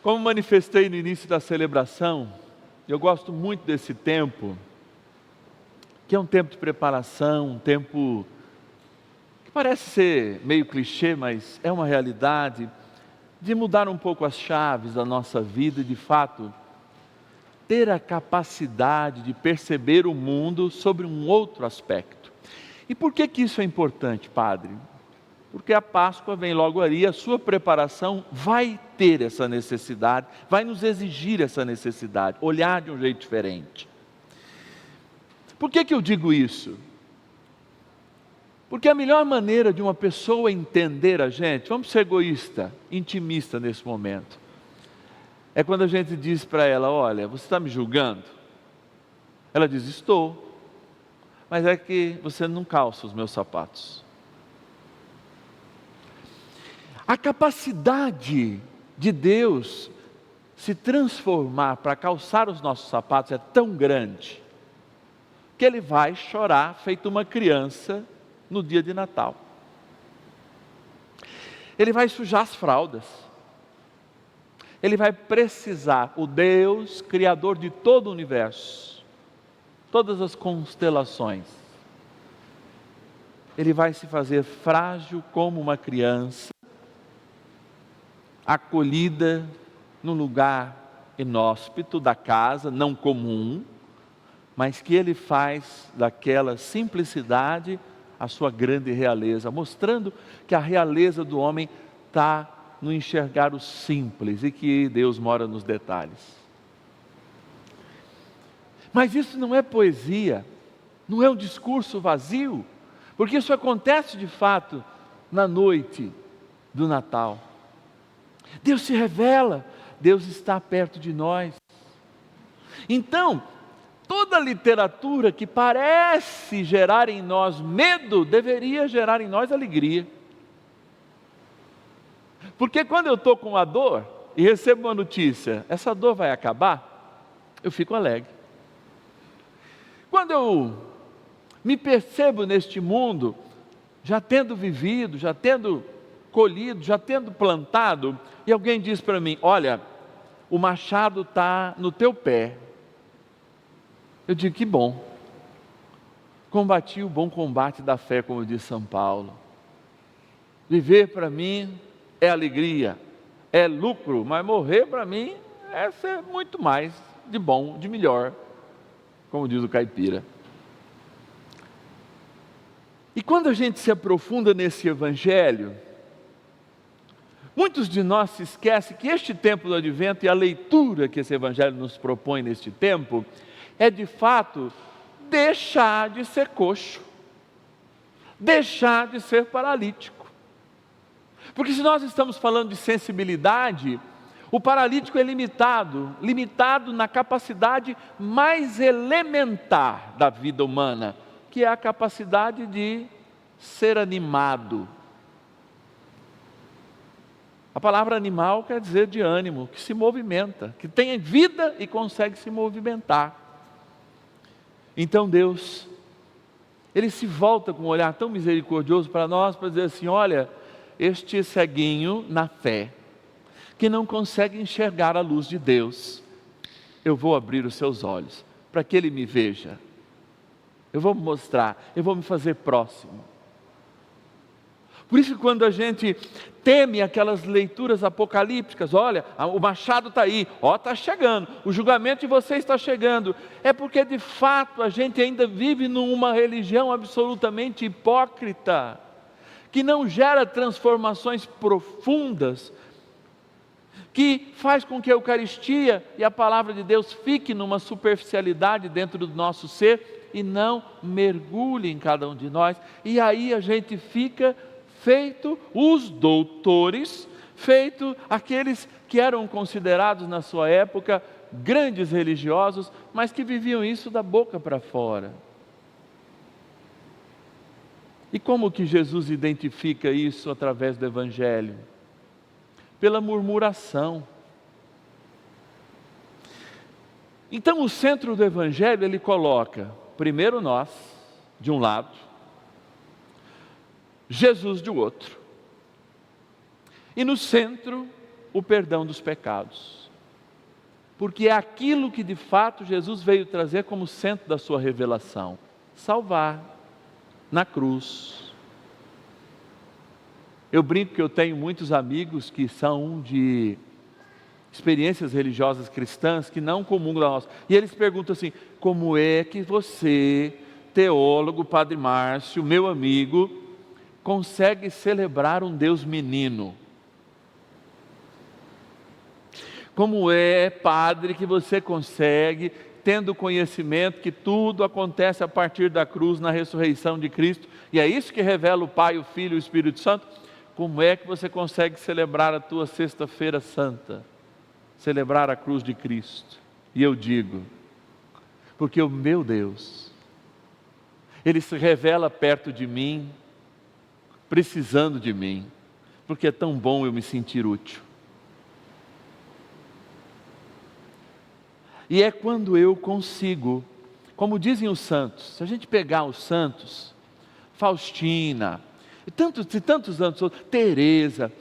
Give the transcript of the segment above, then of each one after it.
Como manifestei no início da celebração, eu gosto muito desse tempo, que é um tempo de preparação, um tempo que parece ser meio clichê, mas é uma realidade, de mudar um pouco as chaves da nossa vida e, de fato, ter a capacidade de perceber o mundo sobre um outro aspecto. E por que isso é importante, Padre? Porque a Páscoa vem logo ali, a sua preparação vai ter essa necessidade, vai nos exigir essa necessidade, olhar de um jeito diferente. Por que eu digo isso? Porque a melhor maneira de uma pessoa entender a gente, vamos ser egoísta, intimista nesse momento, é quando a gente diz para ela: olha, você está me julgando? Ela diz: estou, mas é que você não calça os meus sapatos. A capacidade de Deus se transformar para calçar os nossos sapatos é tão grande, que Ele vai chorar feito uma criança no dia de Natal. Ele vai sujar as fraldas. Ele vai precisar, o Deus Criador de todo o universo, todas as constelações, Ele vai se fazer frágil como uma criança, acolhida num lugar inóspito da casa, não comum, mas que Ele faz daquela simplicidade a sua grande realeza, mostrando que a realeza do homem está no enxergar o simples e que Deus mora nos detalhes. Mas isso não é poesia, não é um discurso vazio, porque isso acontece de fato na noite do Natal. Deus se revela, Deus está perto de nós. Então, toda literatura que parece gerar em nós medo, deveria gerar em nós alegria. Porque quando eu estou com a dor e recebo uma notícia, essa dor vai acabar, eu fico alegre. Quando eu me percebo neste mundo, já tendo vivido, já tendo colhido, já tendo plantado, e alguém diz para mim: olha, o machado está no teu pé. Eu digo: que bom, combati o bom combate da fé, como diz São Paulo. Viver para mim é alegria, é lucro, mas morrer para mim é ser muito mais de bom, de melhor, como diz o caipira. E quando a gente se aprofunda nesse evangelho, muitos de nós se esquecem que este tempo do advento e a leitura que esse evangelho nos propõe neste tempo é de fato deixar de ser coxo, deixar de ser paralítico. Porque se nós estamos falando de sensibilidade, o paralítico é limitado na capacidade mais elementar da vida humana, que é a capacidade de ser animado. A palavra animal quer dizer de ânimo, que se movimenta, que tem vida e consegue se movimentar. Então Deus, Ele se volta com um olhar tão misericordioso para nós, para dizer assim: olha, este ceguinho na fé, que não consegue enxergar a luz de Deus, eu vou abrir os seus olhos, para que ele me veja. Eu vou mostrar, eu vou me fazer próximo. Por isso que quando a gente teme aquelas leituras apocalípticas, olha, o machado está aí, está chegando, o julgamento de vocês está chegando, é porque de fato a gente ainda vive numa religião absolutamente hipócrita, que não gera transformações profundas, que faz com que a Eucaristia e a Palavra de Deus fique numa superficialidade dentro do nosso ser e não mergulhe em cada um de nós, e aí a gente fica feito os doutores, feito aqueles que eram considerados na sua época grandes religiosos, mas que viviam isso da boca para fora. E como que Jesus identifica isso através do Evangelho? Pela murmuração. Então o centro do Evangelho ele coloca primeiro nós, de um lado, Jesus de outro. E no centro, o perdão dos pecados. Porque é aquilo que de fato Jesus veio trazer como centro da sua revelação: salvar na cruz. Eu brinco que eu tenho muitos amigos que são de experiências religiosas cristãs que não comungam da nossa. E eles perguntam assim: como é que você, teólogo, Padre Márcio, meu amigo, consegue celebrar um Deus menino? Como é, padre, que você consegue, tendo conhecimento que tudo acontece a partir da cruz, na ressurreição de Cristo, e é isso que revela o Pai, o Filho e o Espírito Santo, como é que você consegue celebrar a tua Sexta-feira Santa? Celebrar a cruz de Cristo? E eu digo, porque o meu Deus, Ele se revela perto de mim, precisando de mim, porque é tão bom eu me sentir útil. E é quando eu consigo, como dizem os santos, se a gente pegar os santos, Faustina, e tantos outros, Teresa,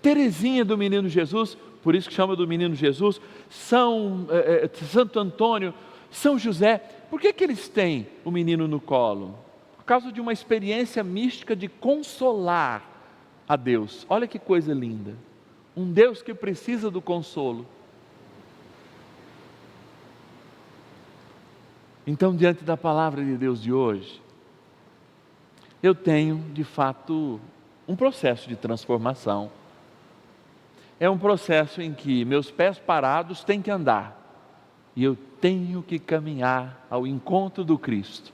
Teresinha do Menino Jesus, por isso que chama do Menino Jesus, Santo Antônio, São José, por que eles têm o menino no colo? Por causa de uma experiência mística de consolar a Deus. Olha que coisa linda, um Deus que precisa do consolo. Então, diante da palavra de Deus de hoje, eu tenho, de fato, um processo de transformação. É um processo em que meus pés parados têm que andar, e eu tenho que caminhar ao encontro do Cristo,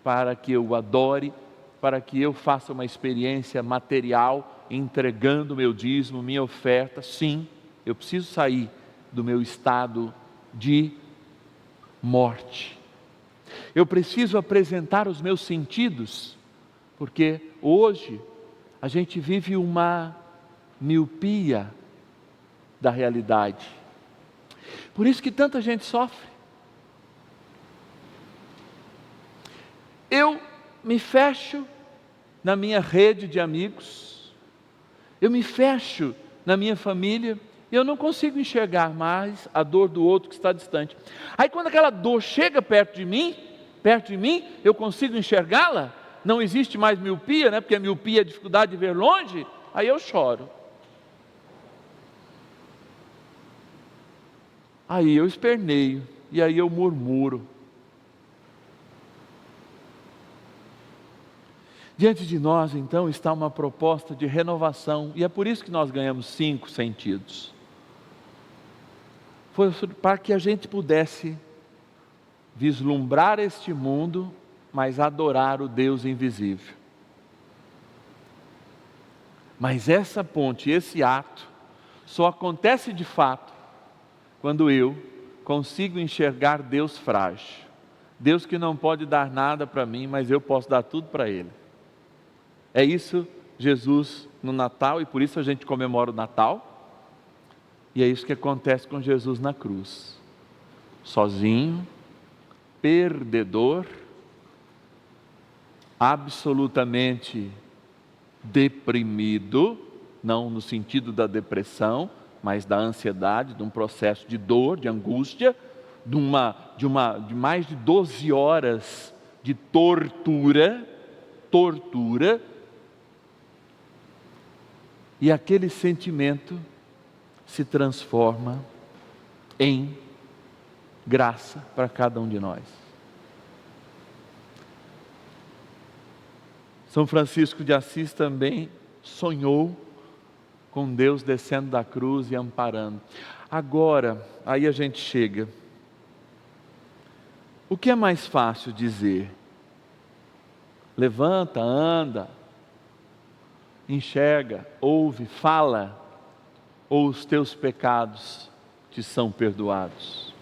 para que eu o adore, para que eu faça uma experiência material, entregando meu dízimo, minha oferta. Sim, eu preciso sair do meu estado de morte. Eu preciso apresentar os meus sentidos, porque hoje a gente vive uma miopia da realidade. Por isso que tanta gente sofre. Eu me fecho na minha rede de amigos, eu me fecho na minha família, e eu não consigo enxergar mais a dor do outro que está distante. Aí quando aquela dor chega perto de mim, eu consigo enxergá-la, não existe mais miopia, né? Porque a miopia é a dificuldade de ver longe, aí eu choro. Aí eu esperneio, e aí eu murmuro. Diante de nós, então, está uma proposta de renovação, e é por isso que nós ganhamos 5 sentidos. Foi para que a gente pudesse vislumbrar este mundo, mas adorar o Deus invisível. Mas essa ponte, esse ato, só acontece de fato quando eu consigo enxergar Deus frágil. Deus que não pode dar nada para mim, mas eu posso dar tudo para Ele. É isso Jesus no Natal, e por isso a gente comemora o Natal. E é isso que acontece com Jesus na cruz. Sozinho, perdedor, absolutamente deprimido, não no sentido da depressão, mas da ansiedade, de um processo de dor, de angústia, de mais de 12 horas de tortura, e aquele sentimento se transforma em graça para cada um de nós. São Francisco de Assis também sonhou com Deus descendo da cruz e amparando. Agora, aí a gente chega. O que é mais fácil dizer? Levanta, anda, enxerga, ouve, fala, ou os teus pecados te são perdoados?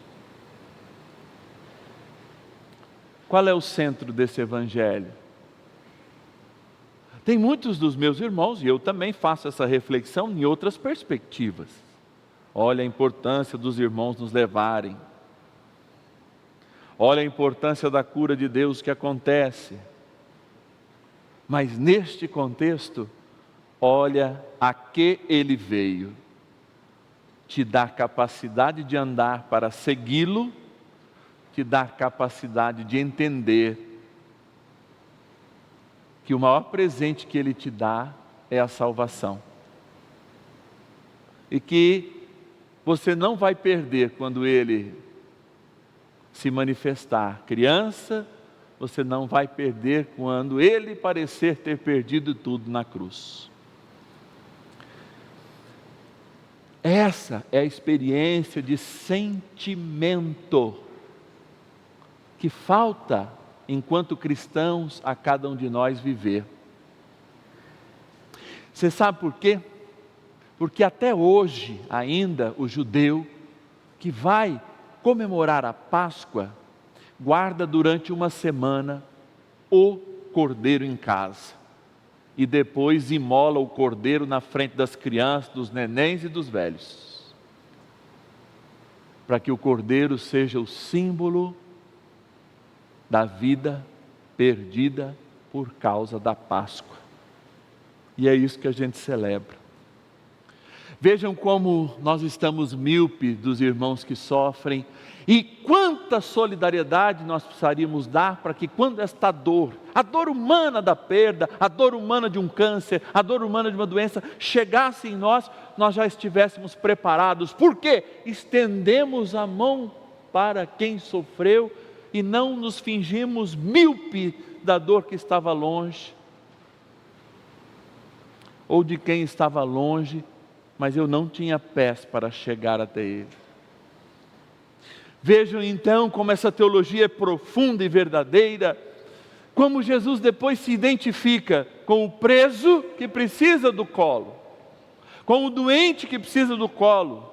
Qual é o centro desse evangelho? Tem muitos dos meus irmãos, e eu também faço essa reflexão em outras perspectivas. Olha a importância dos irmãos nos levarem. Olha a importância da cura de Deus que acontece. Mas neste contexto, olha a que Ele veio. te dá capacidade de andar para segui-lo, te dá capacidade de entender que o maior presente que Ele te dá é a salvação. E que você não vai perder quando Ele se manifestar. Criança, você não vai perder quando Ele parecer ter perdido tudo na cruz. Essa é a experiência de sentimento que falta, enquanto cristãos, a cada um de nós viver. Você sabe por quê? Porque até hoje, ainda, o judeu que vai comemorar a Páscoa, guarda durante uma semana o cordeiro em casa. E depois imola o cordeiro na frente das crianças, dos nenéns e dos velhos. Para que o cordeiro seja o símbolo da vida perdida por causa da Páscoa. E é isso que a gente celebra. Vejam como nós estamos míopes dos irmãos que sofrem e quanta solidariedade nós precisaríamos dar para que quando esta dor, a dor humana da perda, a dor humana de um câncer, a dor humana de uma doença, chegasse em nós, nós já estivéssemos preparados. Por quê? Estendemos a mão para quem sofreu e não nos fingimos míope da dor que estava longe, ou de quem estava longe, mas eu não tinha pés para chegar até Ele. Vejam então como essa teologia é profunda e verdadeira, como Jesus depois se identifica com o preso que precisa do colo, com o doente que precisa do colo,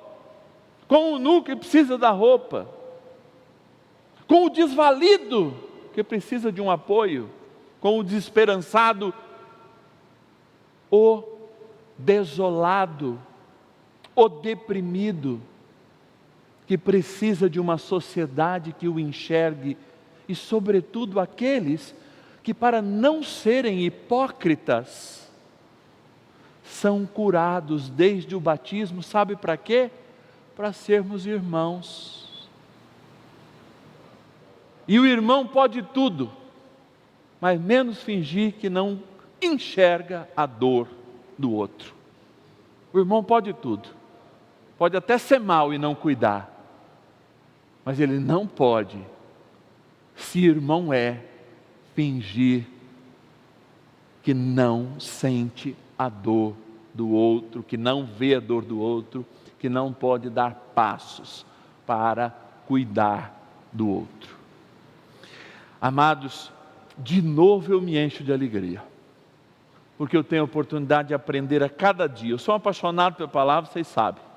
com o nu que precisa da roupa, com o desvalido que precisa de um apoio, com o desesperançado, o desolado, o deprimido, que precisa de uma sociedade que o enxergue, e sobretudo aqueles que, para não serem hipócritas, são curados desde o batismo. Sabe para quê? Para sermos irmãos. E o irmão pode tudo, mas menos fingir que não enxerga a dor do outro. O irmão pode tudo, pode até ser mau e não cuidar, mas ele não pode, se irmão é, fingir que não sente a dor do outro, que não vê a dor do outro, que não pode dar passos para cuidar do outro. Amados, de novo eu me encho de alegria, porque eu tenho a oportunidade de aprender a cada dia. Eu sou apaixonado pela palavra, vocês sabem.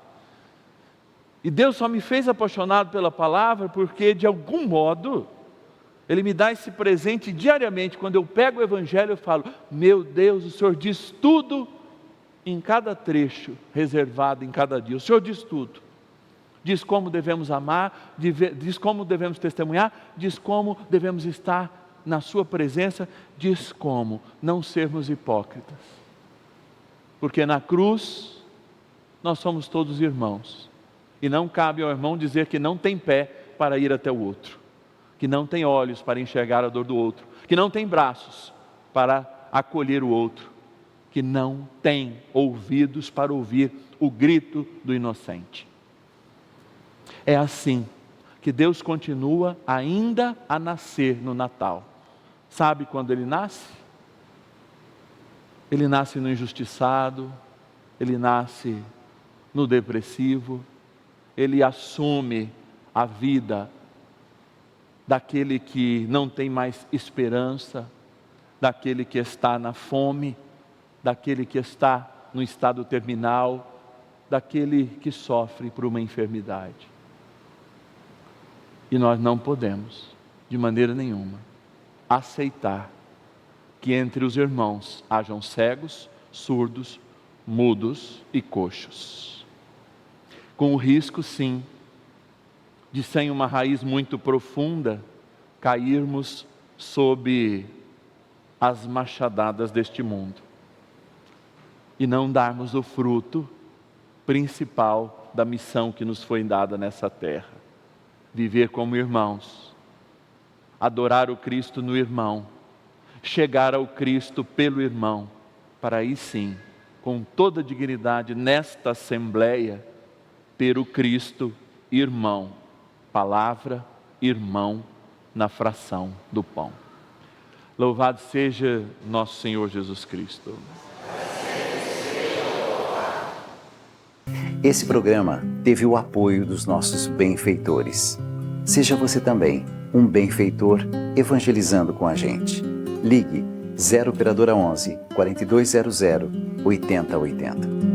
E Deus só me fez apaixonado pela palavra porque, de algum modo, Ele me dá esse presente diariamente. Quando eu pego o Evangelho, eu falo: meu Deus, o Senhor diz tudo em cada trecho reservado em cada dia. O Senhor diz tudo. Diz como devemos amar, diz como devemos testemunhar, diz como devemos estar na sua presença, diz como não sermos hipócritas. Porque na cruz nós somos todos irmãos. E não cabe ao irmão dizer que não tem pé para ir até o outro, que não tem olhos para enxergar a dor do outro, que não tem braços para acolher o outro, que não tem ouvidos para ouvir o grito do inocente. É assim que Deus continua ainda a nascer no Natal. Sabe quando Ele nasce? Ele nasce no injustiçado, Ele nasce no depressivo, Ele assume a vida daquele que não tem mais esperança, daquele que está na fome, daquele que está no estado terminal, daquele que sofre por uma enfermidade. E nós não podemos, de maneira nenhuma, aceitar que entre os irmãos hajam cegos, surdos, mudos e coxos. Com o risco, sim, de, sem uma raiz muito profunda, cairmos sob as machadadas deste mundo e não darmos o fruto principal da missão que nos foi dada nessa terra. Viver como irmãos, adorar o Cristo no irmão, chegar ao Cristo pelo irmão, para aí sim, com toda dignidade nesta assembleia, ter o Cristo irmão, palavra irmão na fração do pão. Louvado seja nosso Senhor Jesus Cristo. Esse programa teve o apoio dos nossos benfeitores. Seja você também um benfeitor evangelizando com a gente. Ligue 0 operadora 11 4200 8080.